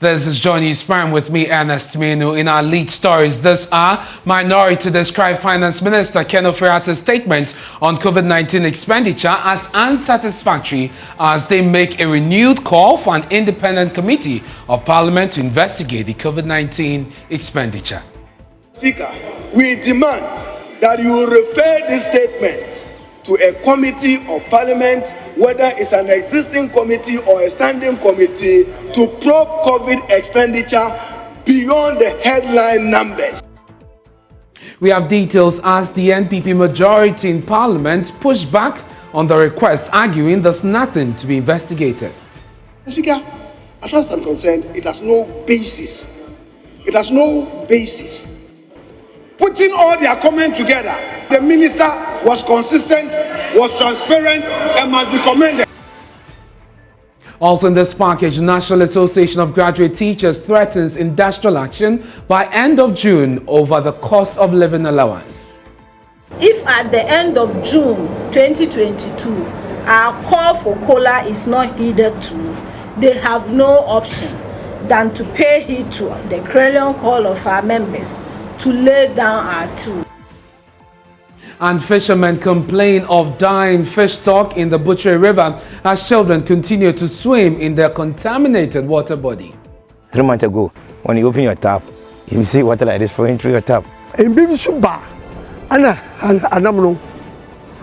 This is Johnny Sparm with me, Ernest Manu. In our lead stories this hour, Minority described Finance Minister Ken Ofori-Atta's statement on COVID-19 expenditure as unsatisfactory as they make a renewed call for an independent committee of Parliament to investigate the COVID-19 expenditure. Speaker, we demand that you refer this statement to a committee of Parliament, whether it's an existing committee or a standing committee, to probe COVID expenditure beyond the headline numbers. We have details as the NPP majority in Parliament pushed back on the request, arguing there's nothing to be investigated. Speaker, as far as I'm concerned, it has no basis. It has no basis. Putting all their comments together, the minister was consistent, was transparent, and must be commended. Also in this package, the National Association of Graduate Teachers threatens industrial action by end of June over the cost of living allowance. If at the end of June 2022, our call for COLA is not heeded to, they have no option than to pay heed to the clarion call of our members to lay down our tool. And fishermen complain of dying fish stock in the Butre River as children continue to swim in their contaminated water body. 3 months ago, when you open your tap, you see water like this flowing through your tap. And baby suba, Anna, and Anamno,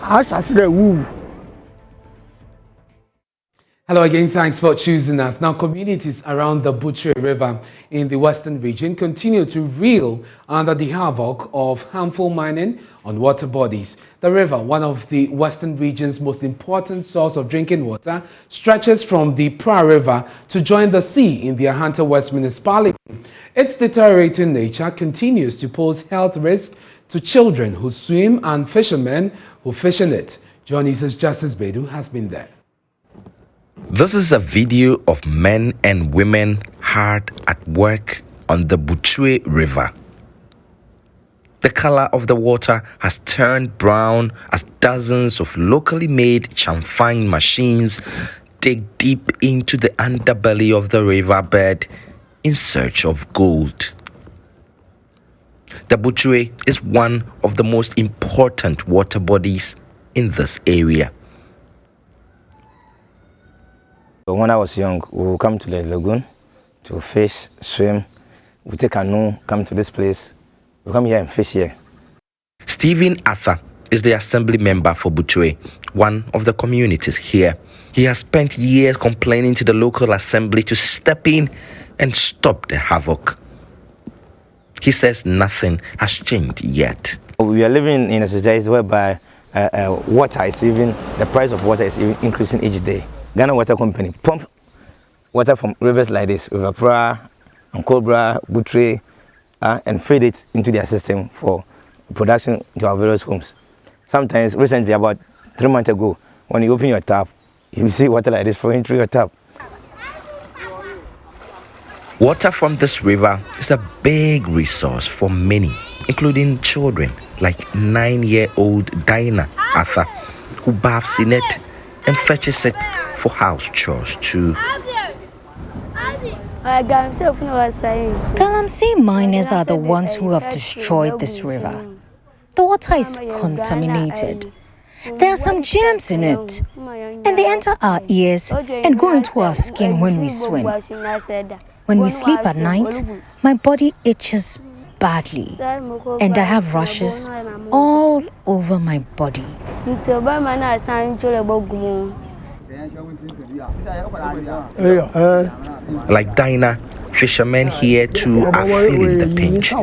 as I said, woo. Hello again, thanks for choosing us. Now, communities around the Butre River in the western region continue to reel under the havoc of harmful mining on water bodies. The river, one of the western region's most important source of drinking water, stretches from the Pra River to join the sea in the Ashanti West municipality. Its deteriorating nature continues to pose health risks to children who swim and fishermen who fish in it. Johnny's Justice Bedu has been there. This is a video of men and women hard at work on the Butre River. The color of the water has turned brown as dozens of locally made chamfine machines dig deep into the underbelly of the riverbed in search of gold. The Butre is one of the most important water bodies in this area. When I was young, we would come to the lagoon to fish, swim. We take a canoe, come to this place. We come here and fish here. Stephen Arthur is the assembly member for Butre, one of the communities here. He has spent years complaining to the local assembly to step in and stop the havoc. He says nothing has changed yet. We are living in a society whereby water is even, the price of water is even increasing each day. Ghana Water Company pump water from rivers like this, River Pra, and Cobra, Butre, and feed it into their system for production to our various homes. Sometimes, recently, about 3 months ago, when you open your tap, you see water like this flowing through your tap. Water from this river is a big resource for many, including children like 9-year-old Dinah Arthur, who bathes in it and fetches it for house chores too. Galamsey miners are the ones who have destroyed this river. The water is contaminated. There are some germs in it, and they enter our ears and go into our skin when we swim. When we sleep at night, my body itches badly, and I have rashes all over my body. Like Dinah, fishermen here too are feeling the pinch.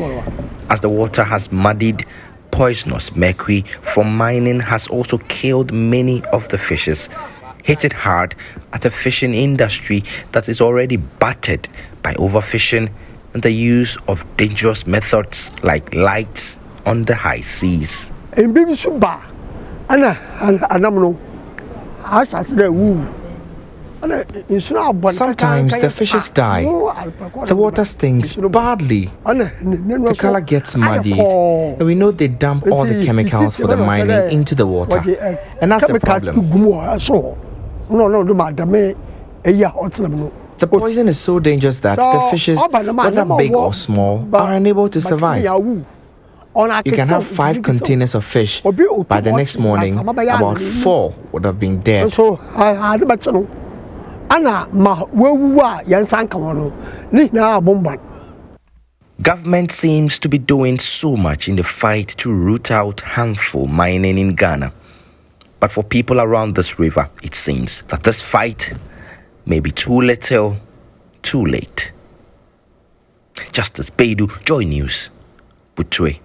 As the water has muddied, poisonous mercury from mining has also killed many of the fishes, hit it hard at a fishing industry that is already battered by overfishing and the use of dangerous methods like lights on the high seas. And baby suba, Anna, and Anamno, as I said, woo. Sometimes the fishes die. The water stinks badly. The color gets muddied, and we know they dump all the chemicals for the mining into the water, and that's the problem. The poison is so dangerous that the fishes, whether big or small, are unable to survive. You can have 5 containers of fish. By the next morning, about 4 would have been dead. Government seems to be doing so much in the fight to root out harmful mining in Ghana. But for people around this river, it seems that this fight may be too little, too late. Justice Beidou, Joy News, Butre.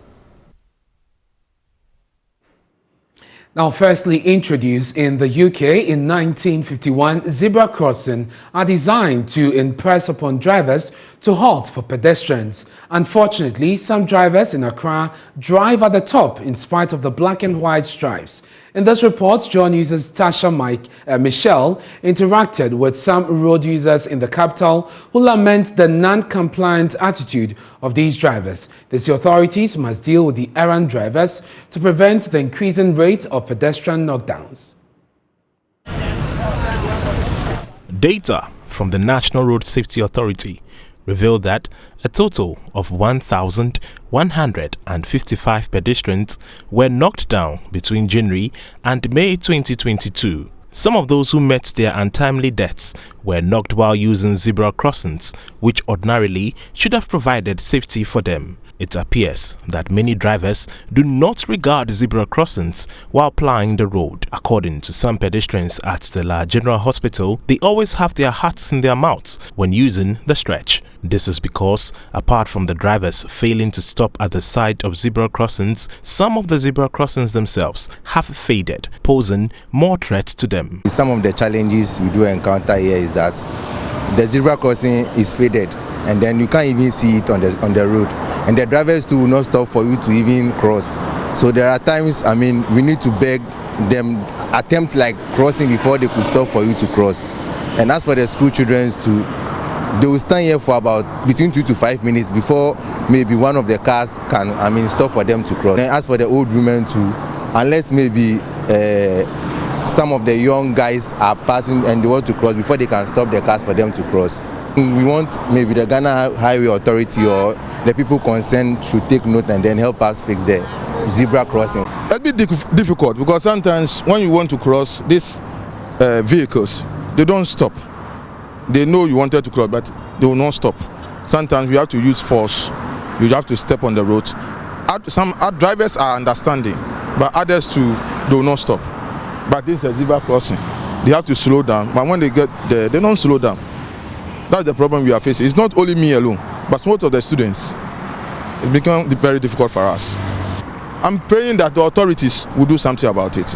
Now, firstly introduced in the UK in 1951, zebra crossing are designed to impress upon drivers to halt for pedestrians. Unfortunately, some drivers in Accra drive at the top in spite of the black and white stripes. In this report, John users Tasha Michelle interacted with some road users in the capital who lament the non-compliant attitude of these drivers. The authorities must deal with the errant drivers to prevent the increasing rate of pedestrian knockdowns. Data from the National Road Safety Authority revealed that a total of 1,155 pedestrians were knocked down between January and May 2022. Some of those who met their untimely deaths were knocked while using zebra crossings, which ordinarily should have provided safety for them. It appears that many drivers do not regard zebra crossings while plying the road. According to some pedestrians at the General Hospital, they always have their hats in their mouths when using the stretch. This is because, apart from the drivers failing to stop at the side of zebra crossings, some of the zebra crossings themselves have faded, posing more threats to them. Some of the challenges we do encounter here is that the zebra crossing is faded, and then you can't even see it on the road, and the drivers too will not stop for you to even cross. So there are times, we need to beg them attempt like crossing before they could stop for you to cross. And as for the school children too, they will stand here for about between 2 to 5 minutes before maybe one of the cars can stop for them to cross. And as for the old women too, unless maybe some of the young guys are passing and they want to cross before they can stop the cars for them to cross. We want maybe the Ghana Highway Authority or the people concerned should take note and then help us fix the zebra crossing. It's a bit difficult because sometimes when you want to cross, these vehicles, they don't stop. They know you wanted to cross, but they will not stop. Sometimes you have to use force. You have to step on the road. Some drivers are understanding, but others too, they will not stop. But this is a zebra crossing. They have to slow down, but when they get there, they don't slow down. That's the problem we are facing. It's not only me alone, but most of the students. It's become very difficult for us. I'm praying that the authorities will do something about it.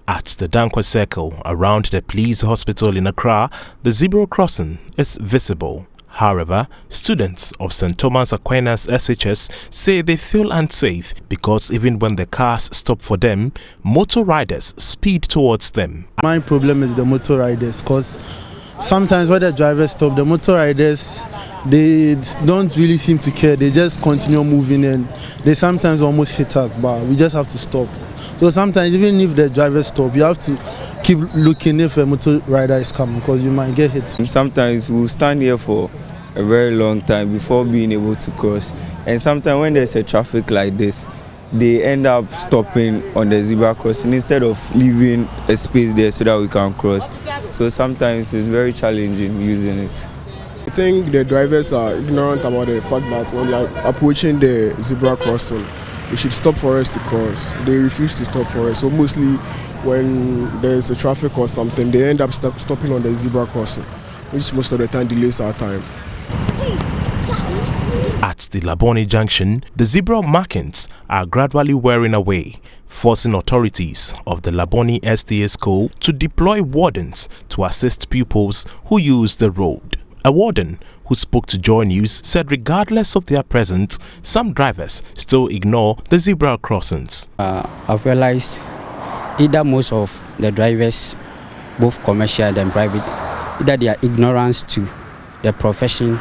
At the Dankwa Circle around the police hospital in Accra, the zebra crossing is visible. However, students of St. Thomas Aquinas SHS say they feel unsafe because even when the cars stop for them, motor riders speed towards them. My problem is the motor riders, because sometimes when the drivers stop, the motor riders, they don't really seem to care. They just continue moving and they sometimes almost hit us, but we just have to stop. So sometimes even if the drivers stop, you have to keep looking if a motor rider is coming because you might get hit. Sometimes we'll stand here for a very long time before being able to cross. And sometimes when there's a traffic like this, they end up stopping on the zebra crossing instead of leaving a space there so that we can cross. So sometimes it's very challenging using it. I think the drivers are ignorant about the fact that when they are approaching the zebra crossing, they should stop for us to cross. They refuse to stop for us. So mostly when there's a traffic or something, they end up stopping on the zebra crossing, which most of the time delays our time. At the Labone Junction, the zebra markings are gradually wearing away, forcing authorities of the Labone STA school to deploy wardens to assist pupils who use the road. A warden who spoke to Joy News said regardless of their presence, some drivers still ignore the zebra crossings. I've realized either most of the drivers, both commercial and private, either they are ignorant to the profession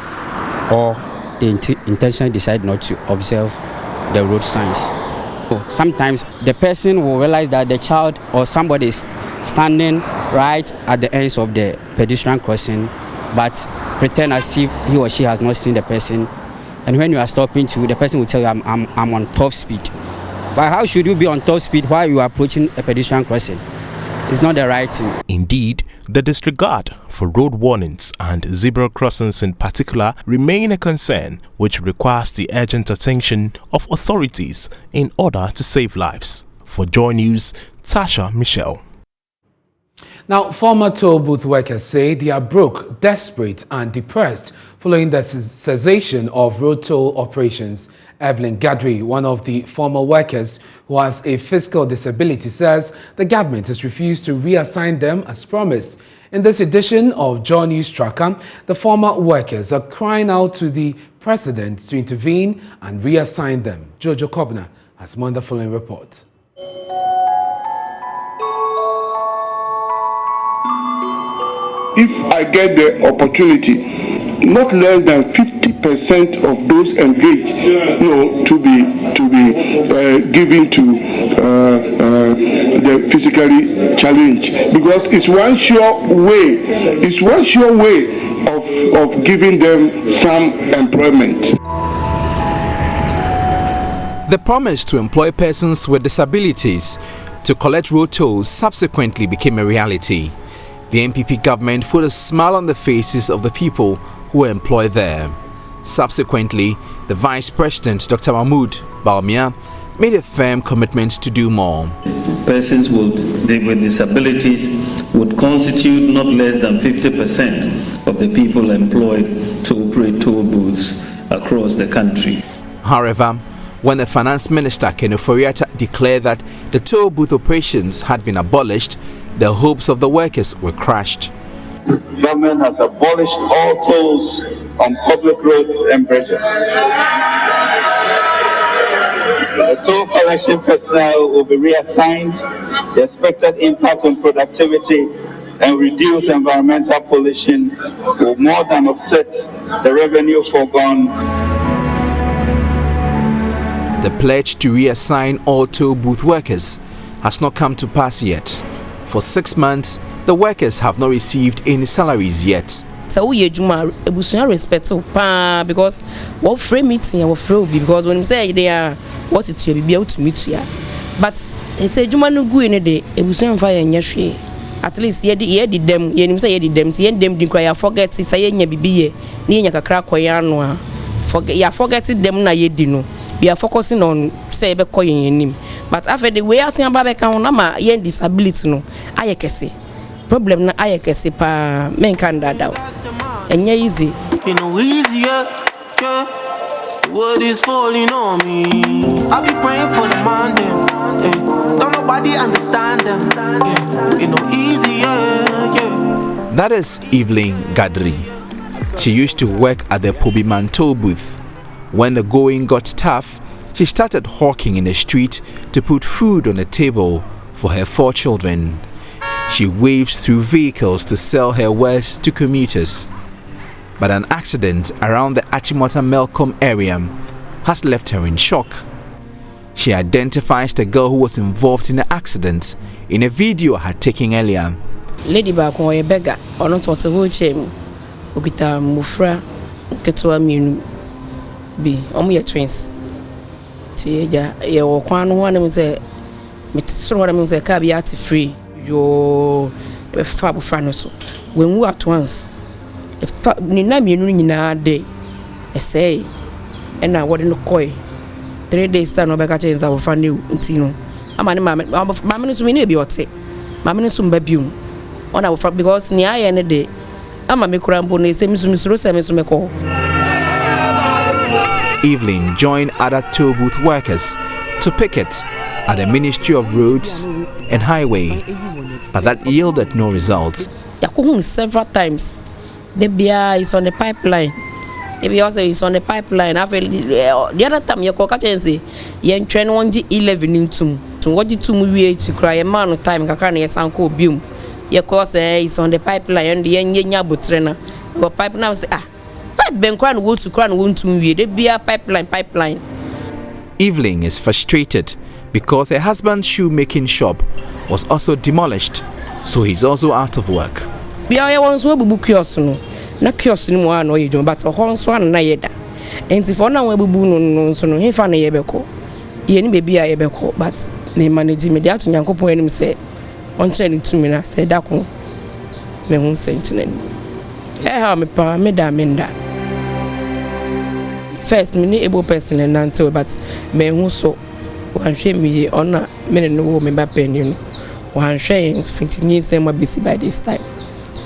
or they intentionally decide not to observe the road signs. So sometimes the person will realize that the child or somebody is standing right at the ends of the pedestrian crossing. but pretend as if he or she has not seen the person. And when you are stopping to, the person will tell you, I'm on top speed. But how should you be on top speed while you are approaching a pedestrian crossing? It's not the right thing. Indeed, the disregard for road warnings and zebra crossings in particular remain a concern which requires the urgent attention of authorities in order to save lives. For Joy News, Tasha Michelle. Now, former toll booth workers say they are broke, desperate and depressed following the cessation of road toll operations. Evelyn Gadri, one of the former workers who has a physical disability, says the government has refused to reassign them as promised. In this edition of Joy News Tracker, the former workers are crying out to the president to intervene and reassign them. Jojo Kobna has more on the following report. If I get the opportunity, not less than 50% of those engaged, to be given to the physically challenged, because it's one sure way of giving them some employment. The promise to employ persons with disabilities to collect road tolls subsequently became a reality. The NPP government put a smile on the faces of the people who were employed there. Subsequently, the Vice President, Dr. Mahmoud Bawumia, made a firm commitment to do more. Persons with disabilities would constitute not less than 50% of the people employed to operate toll booths across the country. However, when the Finance Minister Ken Ofori-Atta declared that the toll booth operations had been abolished, the hopes of the workers were crushed. The government has abolished all tolls on public roads and bridges. The toll collection personnel will be reassigned. The expected impact on productivity and reduce environmental pollution will more than offset the revenue foregone. The pledge to reassign all toll booth workers has not come to pass yet. For 6 months, the workers have not received any salaries yet. So we respect because what free meeting and free because when we say they are what it will be able to meet you. But they say Juma no go in a day, ebusun fire nyahwe. At least ye did them, ye say ye did them, ye them din cry forget it say nya bibiye, ni nya kakra koya no a. Forget you forget them na ye di no. We are focusing on say be koyin nim. But after the way asan ba be kan na ma ye disability no ayekese. Problem na ayekese pa men kan dada. Enye easy. You know easier, yeah. The world is falling on me. I be praying for the man them. Don't nobody understand them. Yeah. You know easier, yeah. That is Evelyn Gadri. She used to work at the Pobiman toll booth. When the going got tough, she started hawking in the street to put food on the table for her 4 children. She waved through vehicles to sell her wares to commuters. But an accident around the Achimota Melcombe area has left her in shock. She identifies the girl who was involved in the accident in a video I had taken earlier. Lady back on a beggar or not what a wheelchair. Okita Mufra Ketua Minu be only twins. Tia, your one was a Mr. Cabiati free. Your fab franoso. When we at once, if Nina Minu day, I say, and I wouldn't coy. 3 days time no beka change our family ntino. Amani mama nso me na bi ote. Mama nso mbabium. On our because ni aye ne de. Ama me kura mbo na ese misuro se me ko. Evelyn joined other toll booth workers to picket at the Ministry of Roads and Highway, but that yielded no results. Yakuhun several times. The BIA is on the pipeline. The also is on the pipeline. The other time you go catch and say, "You train 1G11 into to what you to to cry a man of time." Kakani yes uncle bium. Your course is on the pipeline and the young Butre. Your pipe now say pipe ben cran go to cran won't to we the BIA pipeline. Evelyn is frustrated because her husband's shoemaking shop was also demolished, so he's also out of work. bia ye won so ebubu kiosk no na kiosk ni mu a no ye dwom but ho so an na ye da enti for na won ebubu no so no he fa na ye beko ye ni bebi a ye beko but na manage me dia to nyankopon anim say on che ni tumi na say da ko me hu say ntinani ha me pa me da first me ni able person and until but me hu so wan hwe me ona me no me ba pen you wan hwe 15 years am busy by this time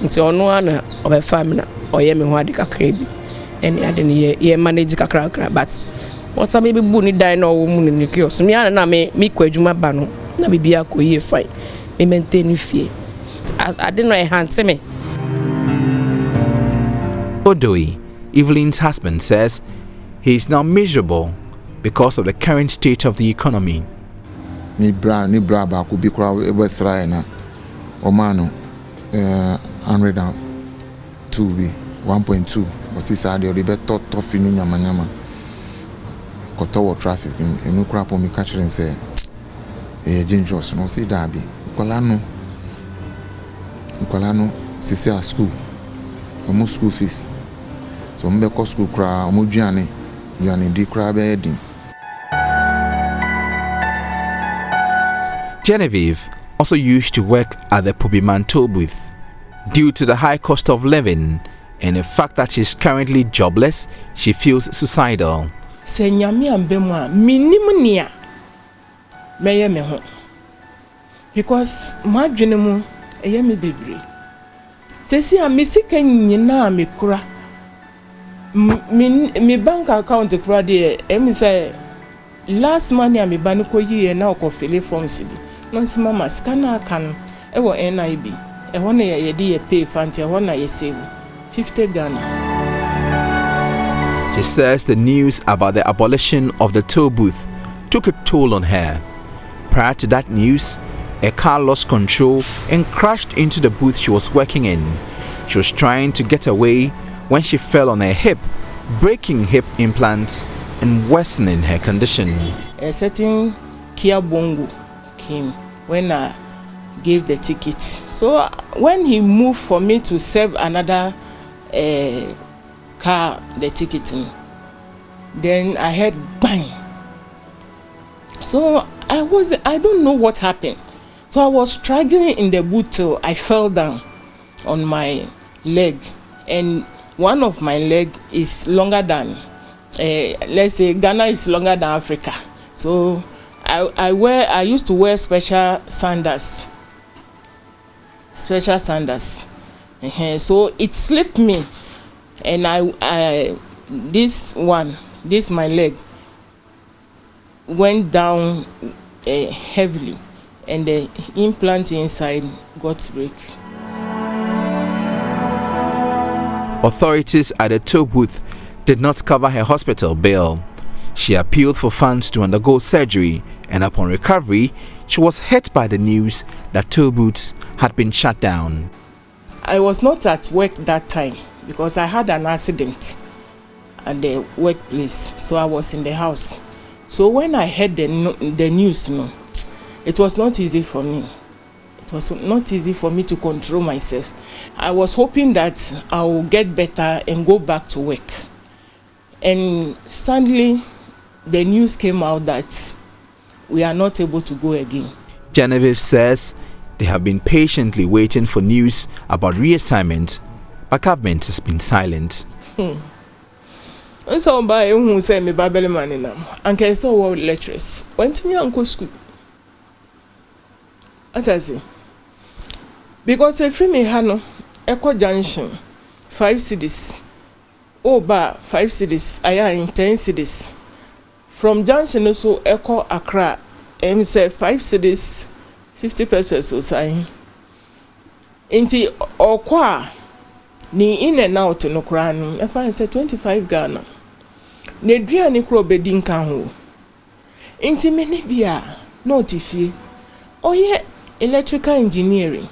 nti ono ana obefa me na oye me ho ade kakra bi ene ade ne ye manage kakra but what some baby bu ni die no wo mu ni kiosk me ana na me kwadwuma ba no na bibia ko ye fine me maintain fie ade no e hante me. Odoi, Evelyn's husband, says he is now miserable because of the current state of the economy. Ni bra ba ku bi kra e besra na o manu 102 bi 1.2 o si sa de o be to fini nyama ko to traffic enu kra po mi catch say e dangerous no si da bi kola no si a school o school fees so mbe ko school kra o duane di kra be edin. Genevieve also used to work at the Parliamentary booth. Due to the high cost of living and the fact that she's currently jobless, she feels suicidal. Se nyame ambemu a minim nia meye me ho because madwene mu eye me bebre sesi a misika nyina me kura me bank account kura de emi say last money me ban ko yi na ko fill forms bi no si mama scanner kan e wo NIB e ho na ye de ye pay fante e ho na ye save 50 Ghana. She says the news about the abolition of the toll booth took a toll on her. Prior to that news, a car lost control and crashed into the booth she was working in. She was trying to get away when she fell on her hip, breaking hip implants and worsening her condition. A certain Kia Bongo came when I gave the ticket. So when he moved for me to serve another car the ticket, then I heard bang. So I don't know what happened. So I was struggling in the boot till I fell down on my leg, and one of my leg is longer than let's say Ghana is longer than Africa. So I used to wear special sandals. So it slipped me, and this my leg went down heavily, and the implant inside got break. Authorities at the toll booth did not cover her hospital bill. She appealed for funds to undergo surgery, and upon recovery, she was hit by the news that toll booths had been shut down. I was not at work that time because I had an accident at the workplace, so I was in the house. So when I heard the news, it was not easy for me. It was not easy for me to control myself. I was hoping that I will get better and go back to work. And suddenly, the news came out that we are not able to go again. Genevieve says they have been patiently waiting for news about reassignment, but government has been silent. So by who say me babele manina, and I saw world lecturers went to me uncle school. What I say? Because if me hano Echo Junction 5 cedis, oh ba 5 cedis, I am in 10 cedis. From Junction also Echo Accra, say 5 cedis 50 pesos so sign. Inti okwa ni in and out no kran, if I say 25 Ghana. Nedria ni kro bedin kan ho. Inti meni bia no tifi. Oye electrical engineering.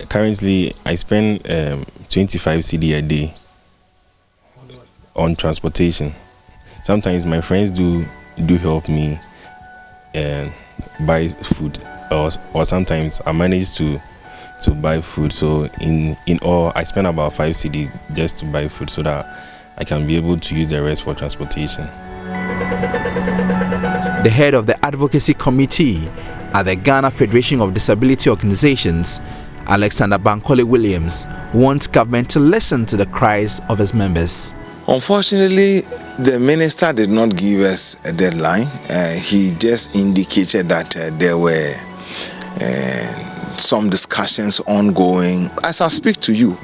Currently, I spend 25 cedi a day on transportation. Sometimes my friends do help me and buy food, or sometimes I manage to to buy food. So in all, I spend about 5 cedi just to buy food so that I can be able to use the rest for transportation. The head of the advocacy committee at the Ghana Federation of Disability Organizations, Alexander Bankole Williams, wants government to listen to the cries of his members. Unfortunately, the minister did not give us a deadline. He just indicated that there were some discussions ongoing. As I speak to you,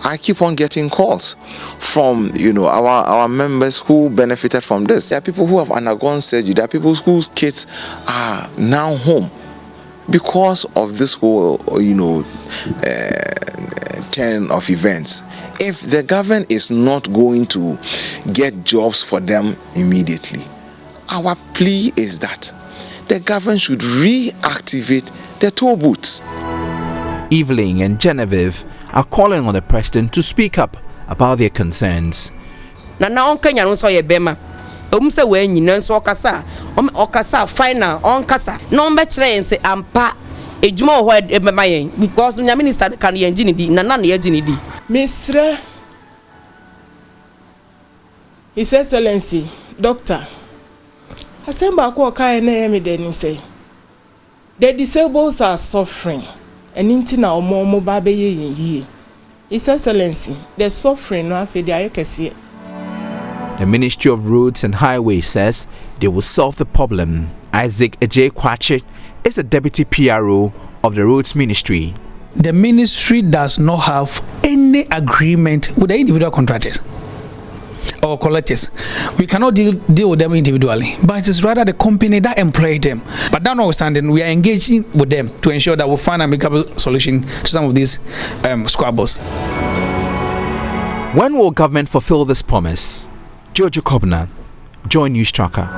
I keep on getting calls from our members who benefited from this. There are people who have undergone surgery. There are people whose kids are now home because of this whole turn of events. If the government is not going to get jobs for them immediately, our plea is that the government should reactivate the toll booths. Evelyn and Genevieve are calling on the president to speak up about their concerns. Say when you know so okasa final on kasa number train say ampa ejuma ho e because the minister can engine di na ye engine di Mr. His Excellency Doctor Asemba ko kai na ye me den say the disabled are suffering and inti na omo ba be ye His Excellency the suffering no afi dia yekese. The Ministry of Roads and Highways says they will solve the problem. Isaac Ejay Kwache is the Deputy PRO of the Roads Ministry. The ministry does not have any agreement with the individual contractors or collectors. We cannot deal with them individually, but it is rather the company that employ them. But that notwithstanding, we are engaging with them to ensure that we'll find a amicable solution to some of these squabbles. When will government fulfill this promise? Jojo Kobna, Joy News Tracker.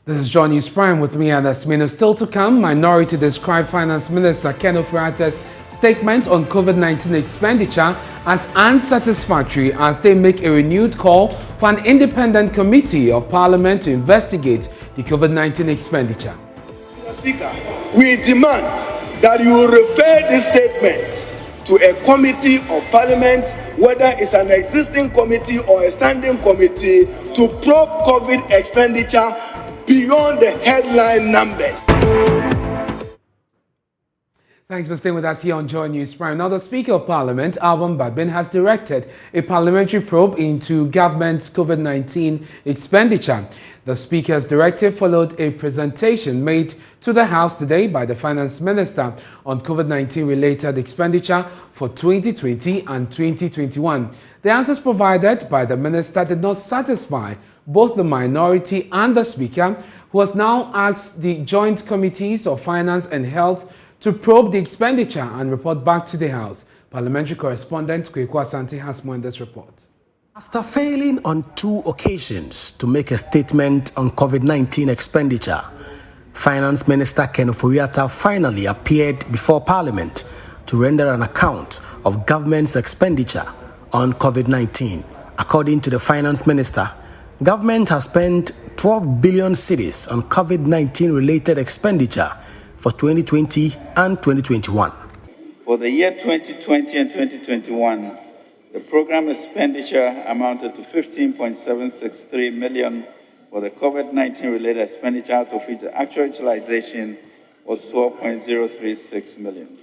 This is Joy News Prime with me, and that's Mino. Still to come, Minority described Finance Minister Ken Ofori-Attah's statement on COVID-19 expenditure as unsatisfactory as they make a renewed call for an independent committee of Parliament to investigate the COVID-19 expenditure. Mr. Speaker, we demand that you refer this statement to a committee of Parliament, whether it's an existing committee or a standing committee, to probe COVID expenditure beyond the headline numbers. Thanks for staying with us here on Joy News Prime. Now, the Speaker of Parliament, Alban Badbin, has directed a parliamentary probe into government's COVID-19 expenditure. The Speaker's directive followed a presentation made to the House today by the Finance Minister on COVID-19 related expenditure for 2020 and 2021. The answers provided by the Minister did not satisfy both the minority and the Speaker, who has now asked the joint committees of Finance and Health to probe the expenditure and report back to the House. Parliamentary correspondent Kweku Ashanti has more in this report. After failing on 2 occasions to make a statement on COVID-19 expenditure, Finance Minister Ken Ofori-Attah finally appeared before Parliament to render an account of government's expenditure on COVID-19. According to the Finance Minister, government has spent 12 billion cedis on COVID-19 related expenditure for 2020 and 2021. For the year 2020 and 2021, the program expenditure amounted to 15.763 million for the COVID-19 related expenditure, out of which the actual utilization was 12.036 million.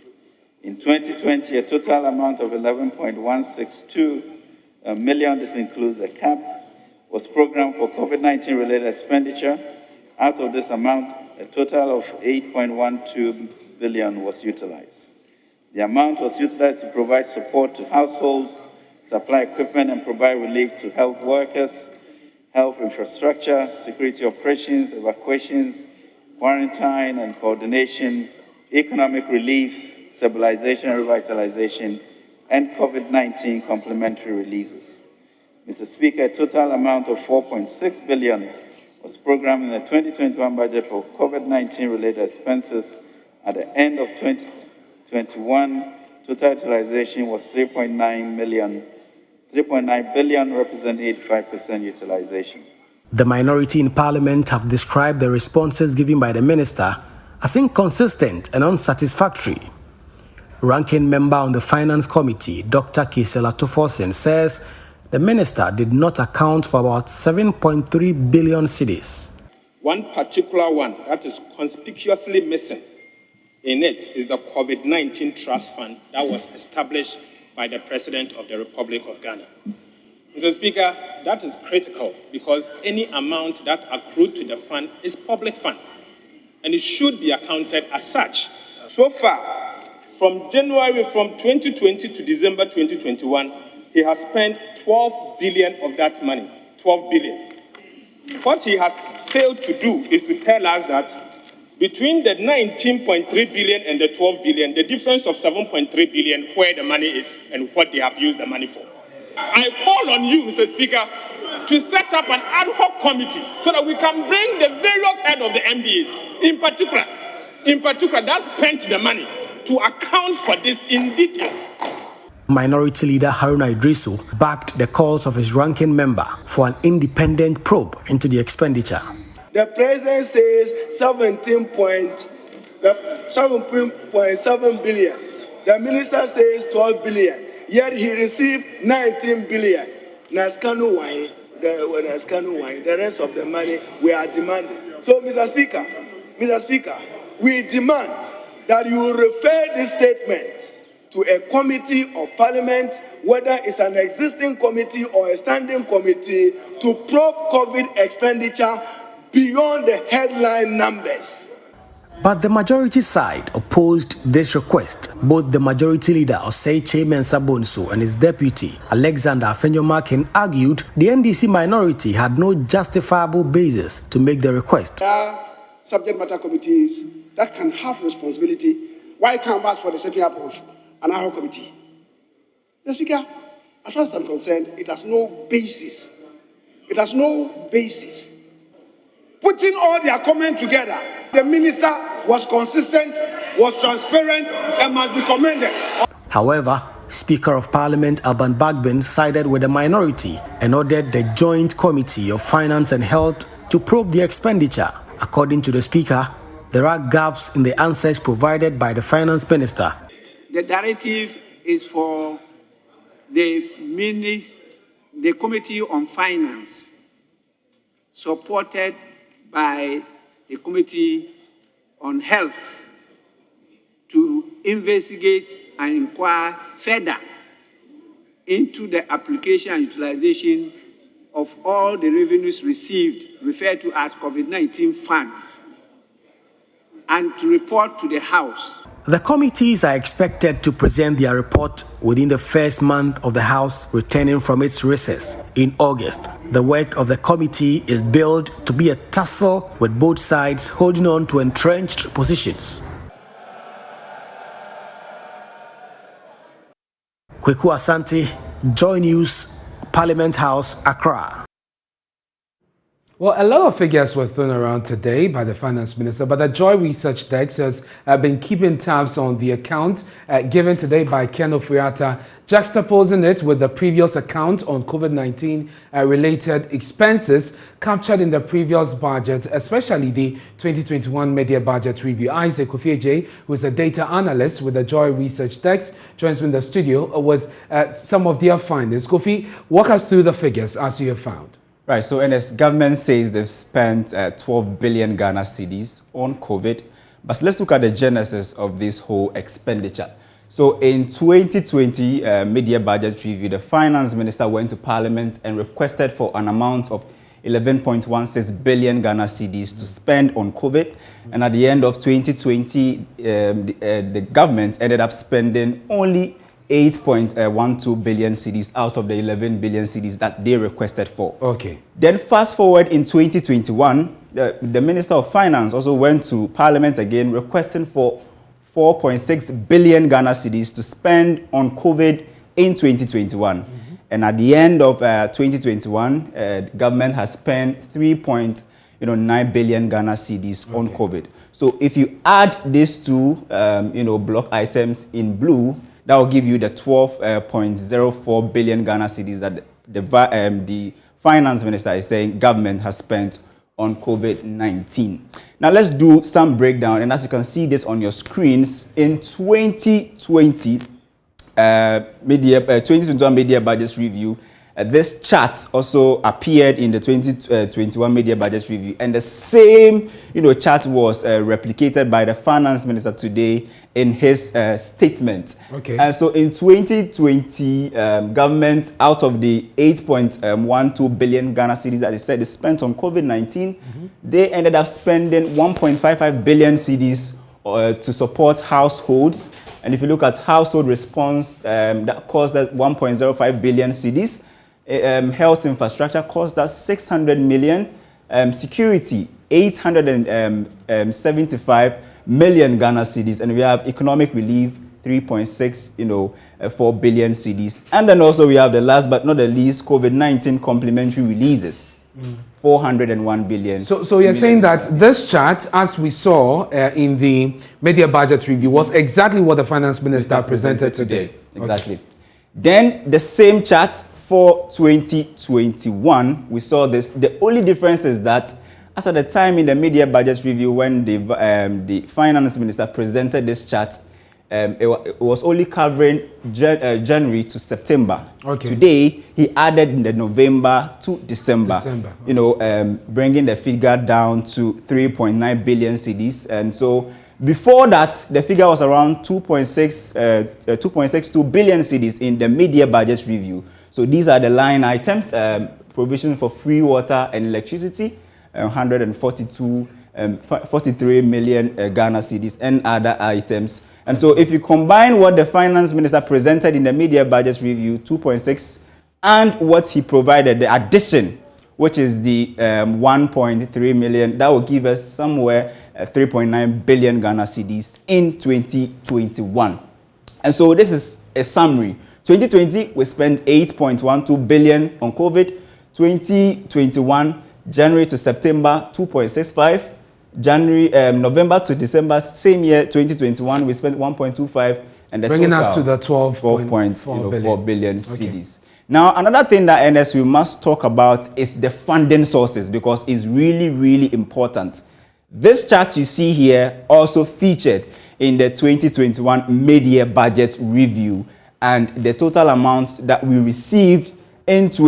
In 2020, a total amount of 11.162 million, this includes a cap, was programmed for COVID-19 related expenditure. Out of this amount, a total of 8.12 billion was utilized. The amount was utilized to provide support to households, supply equipment and provide relief to health workers, health infrastructure, security operations, evacuations, quarantine and coordination, economic relief, stabilization and revitalization, and COVID-19 complementary releases. Mr. Speaker, a total amount of 4.6 billion was programmed in the 2021 budget for COVID-19 related expenses. At the end of 2021, total utilization was 3.9 billion, representing 85% utilization. The minority in Parliament have described the responses given by the Minister as inconsistent and unsatisfactory. Ranking member on the Finance Committee, Dr. Kisela Toforsen, says the minister did not account for about 7.3 billion cedis. One particular one that is conspicuously missing in it is the COVID-19 Trust Fund that was established by the President of the Republic of Ghana. Mr. Speaker, that is critical because any amount that accrued to the fund is public fund and it should be accounted as such. So far, from 2020 to December 2021, he has spent 12 billion of that money, 12 billion. What he has failed to do is to tell us that between the 19.3 billion and the 12 billion, the difference of 7.3 billion, where the money is and what they have used the money for. I call on you, Mr. Speaker, to set up an ad hoc committee so that we can bring the various head of the MDAs, in particular, that spent the money, to account for this in detail. Minority Leader Haruna Idrisu backed the calls of his ranking member for an independent probe into the expenditure. The president says 17.7 billion. The minister says 12 billion. Yet he received 19 billion. The rest of the money we are demanding. So, Mr. Speaker, we demand that you refer this statement to a committee of Parliament, whether it's an existing committee or a standing committee, to probe COVID expenditure beyond the headline numbers. But the majority side opposed this request. Both the majority leader, Osei Mensah Bonsu, and his deputy, Alexander Afenyo-Markin, argued the NDC minority had no justifiable basis to make the request. There are subject matter committees that can have responsibility. Why can't we ask for the setting up of an ad hoc committee? Mr. Speaker, as far as I'm concerned, it has no basis. It has no basis. Putting all their comments together, the minister was consistent, was transparent, and must be commended. However, Speaker of Parliament Alban Bagbin sided with the minority and ordered the Joint Committee of Finance and Health to probe the expenditure. According to the Speaker, there are gaps in the answers provided by the Finance Minister. The directive is for the Committee on Finance, supported by the Committee on Health, to investigate and inquire further into the application and utilization of all the revenues received, referred to as COVID-19 funds, and to report to the House. The committees are expected to present their report within the first month of the House returning from its recess in August. The work of the committee is billed to be a tussle with both sides holding on to entrenched positions. Kweku Ashanti, Joy News, Parliament House, Accra. Well, a lot of figures were thrown around today by the Finance Minister, but the Joy Research Desk has been keeping tabs on the account given today by Ken Ofriatta, juxtaposing it with the previous account on COVID-19 related expenses captured in the previous budget, especially the 2021 media budget review. Isaac Ofieje, who is a data analyst with the Joy Research Desk, joins me in the studio with some of their findings. Kofi, walk us through the figures as you have found. Right, so Ernest, government says they've spent 12 billion Ghana cedis on COVID, but let's look at the genesis of this whole expenditure. So in 2020 media budget review, the finance minister went to Parliament and requested for an amount of 11.16 billion Ghana cedis to spend on COVID, and at the end of 2020, the government ended up spending only 8.12 billion cedis out of the 11 billion cedis that they requested for. Okay. Then fast forward in 2021, the Minister of Finance also went to Parliament again requesting for 4.6 billion Ghana cedis to spend on COVID in 2021. And at the end of 2021, the government has spent 3.9 billion Ghana cedis on COVID. So if you add these two block items in blue, that will give you the 12.04 billion Ghana cedis that the finance minister is saying government has spent on COVID-19. Now let's do some breakdown, and as you can see this on your screens, in 2020, 2021 media budget review, this chart also appeared in the 2021 media budget review, and the same chart was replicated by the finance minister today in his statement. Okay. And so in 2020, government, out of the 8.12 billion Ghana cedis that they said is spent on COVID-19, they ended up spending 1.55 billion cedis to support households. And if you look at household response, that cost that 1.05 billion cedis. Health infrastructure cost that 600 million. Security, 875 million Ghana cedis, and we have economic relief 3.6 4 billion cedis, and then also we have the last but not the least COVID-19 complementary releases, 401 billion. So you're saying that this chart, as we saw in the media budget review, was exactly what the finance minister presented today. Exactly. Okay. Then the same chart for 2021, we saw this. The only difference is that as at the time in the media budget review when the finance minister presented this chart, it was only covering January to September. Okay. Today, he added the November to December. Okay. Bringing the figure down to 3.9 billion cedis. And so before that, the figure was around 2.62 billion cedis in the media budget review. So these are the line items, provision for free water and electricity, 143 million Ghana cedis, and other items. And so if you combine what the finance minister presented in the media budget review, 2.6, and what he provided, the addition, which is the 1.3 million, that will give us somewhere 3.9 billion Ghana cedis in 2021. And so this is a summary. 2020, we spent 8.12 billion on COVID. 2021, January to September, 2.65. November to December, same year, 2021, we spent 1.25, and the bringing total us to the 12.4 billion cedis. Now, another thing that Ernest, we must talk about is the funding sources, because it's really, really important. This chart you see here also featured in the 2021 media budget review, and the total amount that we received in to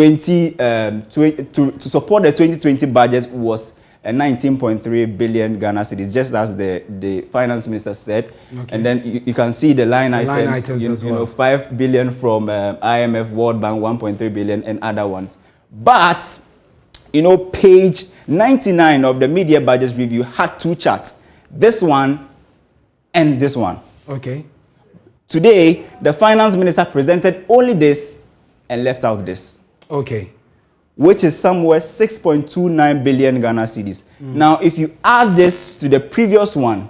support the 2020 budget was 19.3 billion Ghana cedis, just as the finance minister said. Okay. And then you can see the line items as well. 5 billion from IMF, World Bank, 1.3 billion, and other ones. But page 99 of the media budget review had two charts, this one and this one. Okay. Today, the finance minister presented only this and left out this. Okay. Which is somewhere 6.29 billion Ghana cedis. Now, if you add this to the previous one,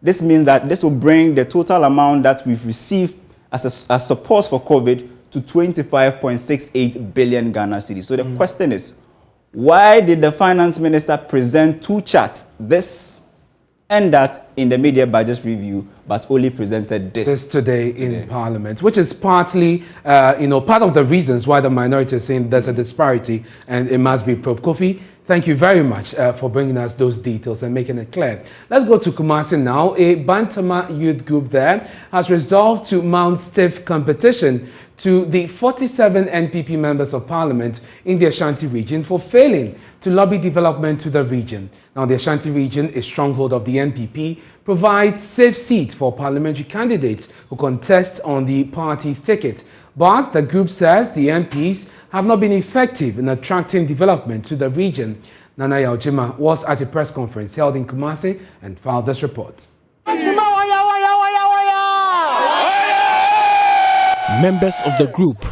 this means that this will bring the total amount that we've received as support for COVID to 25.68 billion Ghana cedis. So the question is, why did the finance minister present two charts, this and that, in the media budget review, but only presented this today in Parliament, which is partly, part of the reasons why the minority is saying there's a disparity and it must be probed. Kofi, thank you very much for bringing us those details and making it clear. Let's go to Kumasi now. A Bantama youth group there has resolved to mount stiff competition to the 47 NPP members of Parliament in the Ashanti region for failing to lobby development to the region. Now, the Ashanti region, a stronghold of the NPP, provides safe seats for parliamentary candidates who contest on the party's ticket. But the group says the MPs have not been effective in attracting development to the region. Nana Yaojima was at a press conference held in Kumasi and filed this report. Members of the group,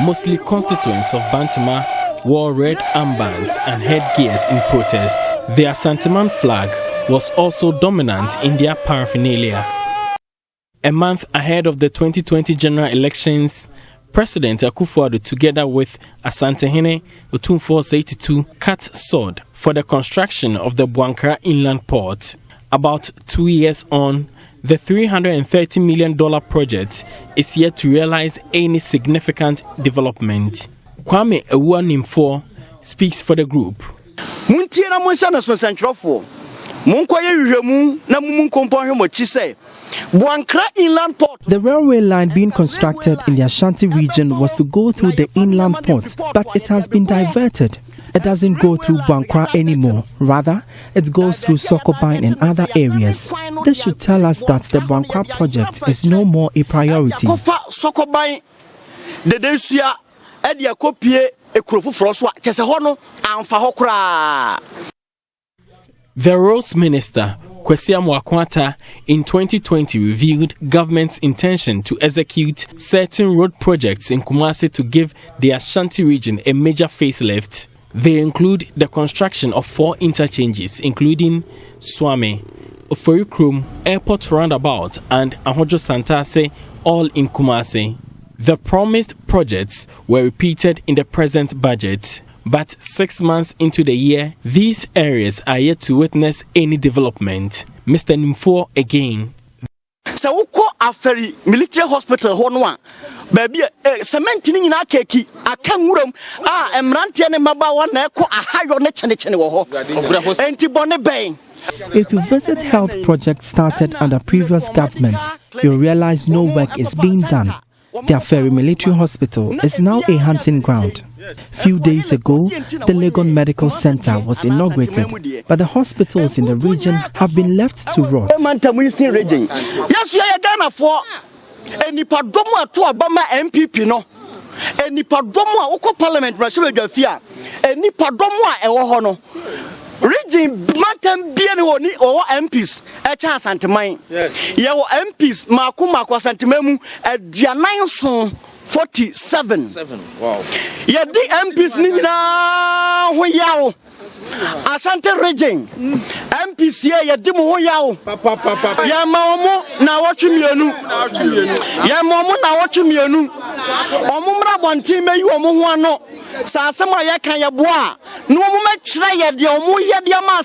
mostly constituents of Bantama, wore red armbands and headgears in protest. Their Santiman flag was also dominant in their paraphernalia. A month ahead of the 2020 general elections, President Akufo-Addo, together with Asante Otumfuo Seitu, cut sword for the construction of the Buankara Inland Port. About 2 years on, the $330 million project is yet to realize any significant development. Kwame Ewuanimfo speaks for the group. Muntie na monsha na so santrofo. Munkoye hwehwemu na munkompon hwemochi say. Buankra inland port. The railway line being constructed in the Ashanti region was to go through the inland port, but it has been diverted. It doesn't go through Buankra anymore. Rather, it goes through Sokobine and other areas. This should tell us that the Buankra project is no more a priority. Sokobine, the Desia, Edia Kopie, a Krofu Froswa, Chesahono, and Fahokra. The Roads Minister, Kwesi Amoakwata, in 2020 revealed government's intention to execute certain road projects in Kumasi to give the Ashanti region a major facelift. They include the construction of 4 interchanges, including Swame, Oforikrum, Airport Roundabout, and Ahojo Santase, all in Kumasi. The promised projects were repeated in the present budget. But 6 months into the year, these areas are yet to witness any development. Mr. Nimfo again. So, after military hospital, Honwa, baby, cement in our keki, a kangurum, Emrantian and Mabawa, a higher net and Bay. If you visit health projects started under previous governments, you'll realize no work is being done. The Aferi Military Hospital is now a hunting ground. Few days ago, the Legon Medical Center was inaugurated, but the hospitals in the region have been left to rot. Yes, we are done for any padomo to Obama MPP no. Any padomo oko Parliament Rashwe Gafia. Any padomo ewohono. Region Mantem Bienoni or MPs at Santamai. Yes. Your MPs Makuma Santamemu at Dianson 47. Wow. Yeah, the MPs Nina Hoyao Ashanti region. MPs here, Yadimu Hoyao. Yamamu, now watching you. Yamamu, now watching you. Omumra Bontime, you are Sasama Yakaya Bois. No moment try the Omuya Diama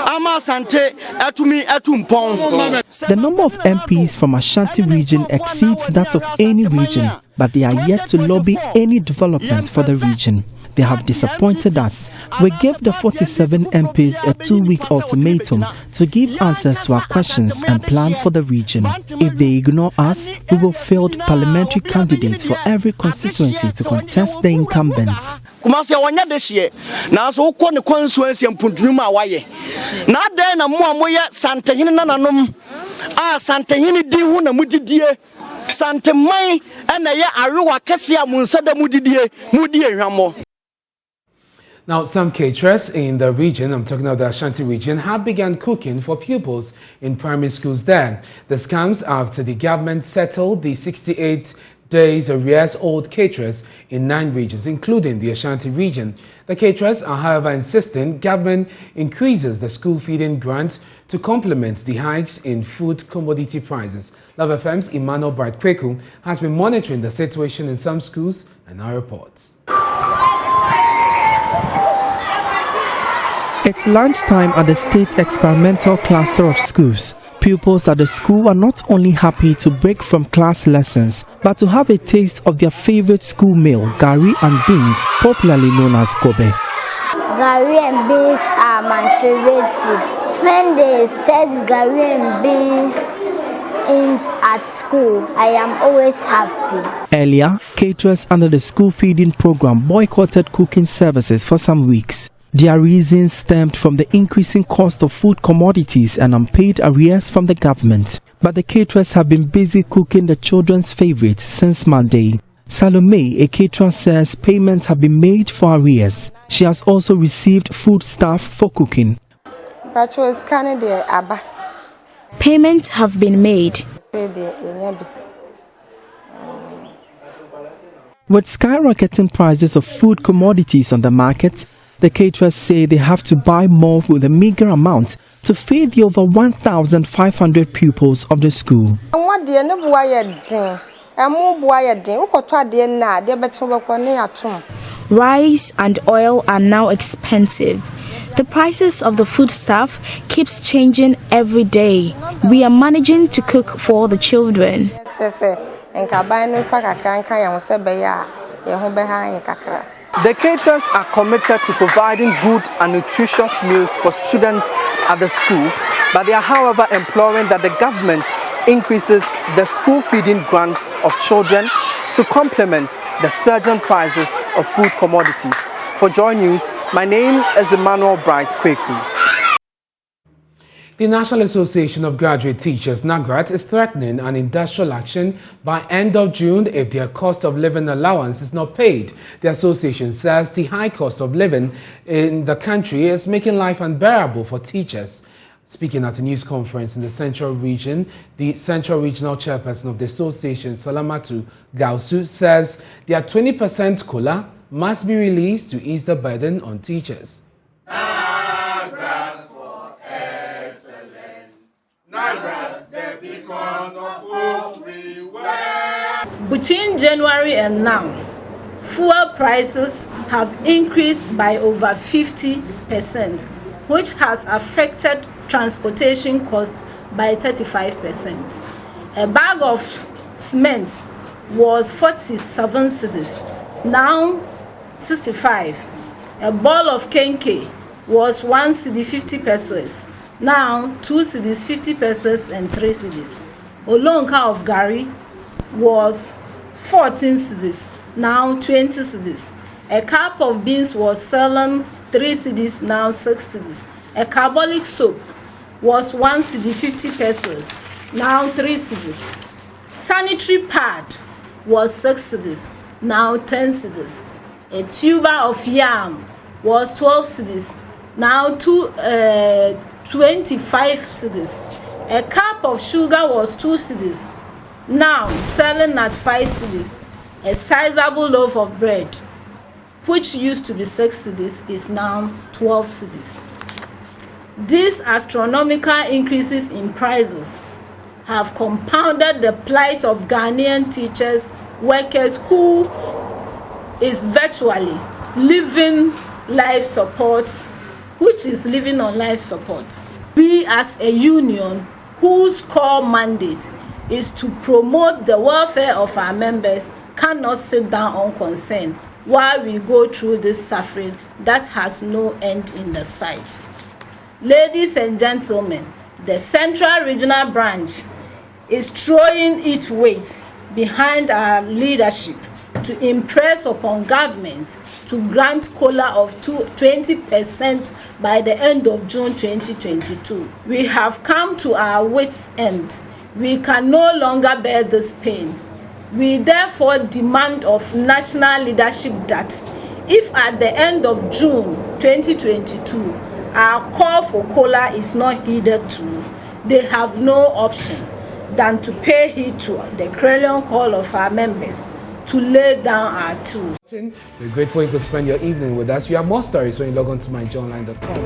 Ama Sante Atumi Atumpong. The number of MPs from Ashanti region exceeds that of any region, but they are yet to lobby any development for the region. They have disappointed us. We gave the 47 MPs a 2-week ultimatum to give answers to our questions and plan for the region. If they ignore us, we will field parliamentary candidates for every constituency to contest the incumbent. Kumasi awanya this year. Now so uko ni constituency mpundunuma awaye. Na de na muamoya santehini na nanom. Santehini dihu na mudidie. Santemai ena ye ariwa kesi ya munsada mudidie hwamo. Now, some caterers in the region, I'm talking about the Ashanti region, have begun cooking for pupils in primary schools there. This comes after the government settled the 68 days arrears owed caterers in 9 regions, including the Ashanti region. The caterers are, however, insisting government increases the school feeding grant to complement the hikes in food commodity prices. Love FM's Emmanuel Bright-Kweku has been monitoring the situation in some schools and now reports. It's lunchtime at the State Experimental Cluster of Schools. Pupils at the school are not only happy to break from class lessons, but to have a taste of their favorite school meal, gari and beans, popularly known as kobe. Gari and beans are my favorite food. When they serve gari and beans at school, I am always happy. Earlier, caterers under the school feeding program boycotted cooking services for some weeks. Their reasons stemmed from the increasing cost of food commodities and unpaid arrears from the government. But the caterers have been busy cooking the children's favorites since Monday. Salome, a caterer, says payments have been made for arrears. She has also received food staff for cooking. Payments have been made. With skyrocketing prices of food commodities on the market, the caterers say they have to buy more with a meager amount to feed the over 1,500 pupils of the school. Rice and oil are now expensive. The prices of the foodstuff keeps changing every day. We are managing to cook for the children. The caterers are committed to providing good and nutritious meals for students at the school, but they are, however, imploring that the government increases the school feeding grants of children to complement the surging prices of food commodities. For Joy News, my name is Emmanuel Bright Kweku. The National Association of Graduate Teachers, NAGRAT, is threatening an industrial action by end of June if their cost of living allowance is not paid. The association says the high cost of living in the country is making life unbearable for teachers. Speaking at a news conference in the Central Region, the Central Regional Chairperson of the association, Salamatu Gausu, says their 20% COLA must be released to ease the burden on teachers. Between January and now, fuel prices have increased by over 50%, which has affected transportation costs by 35%. A bag of cement was 47 cedis, now 65. A ball of kenke was 1 cedi 50 pesos, now 2 cedis 50 pesos and 3 cedis. Olonka of gari was 14 cedis, now 20 cedis. A cup of beans was selling 3 cedis, now 6 cedis. A carbolic soap was 1 cedi 50 pesos, now 3 cedis. Sanitary pad was 6 cedis, now 10 cedis. A tuber of yam was 12 cedis, now 25 cedis. A cup of sugar was 2 cedis, now selling at 5 cedis. A sizable loaf of bread, which used to be 6 cedis, is now 12 cedis. These astronomical increases in prices have compounded the plight of Ghanaian teachers, workers who is virtually living life support, which is living on life support. We as a union whose core mandate is to promote the welfare of our members cannot sit down unconcerned while we go through this suffering that has no end in the sight. Ladies and gentlemen, the Central Regional Branch is throwing its weight behind our leadership to impress upon government to grant COLA of 20% by the end of June 2022. We have come to our wits' end. We can no longer bear this pain. We therefore demand of national leadership that if at the end of June 2022 our call for COLA is not heeded to, they have no option than to pay heed to the clarion call of our members to lay down our tools. We're grateful you could spend your evening with us. We have more stories when you log on to myjournline.com.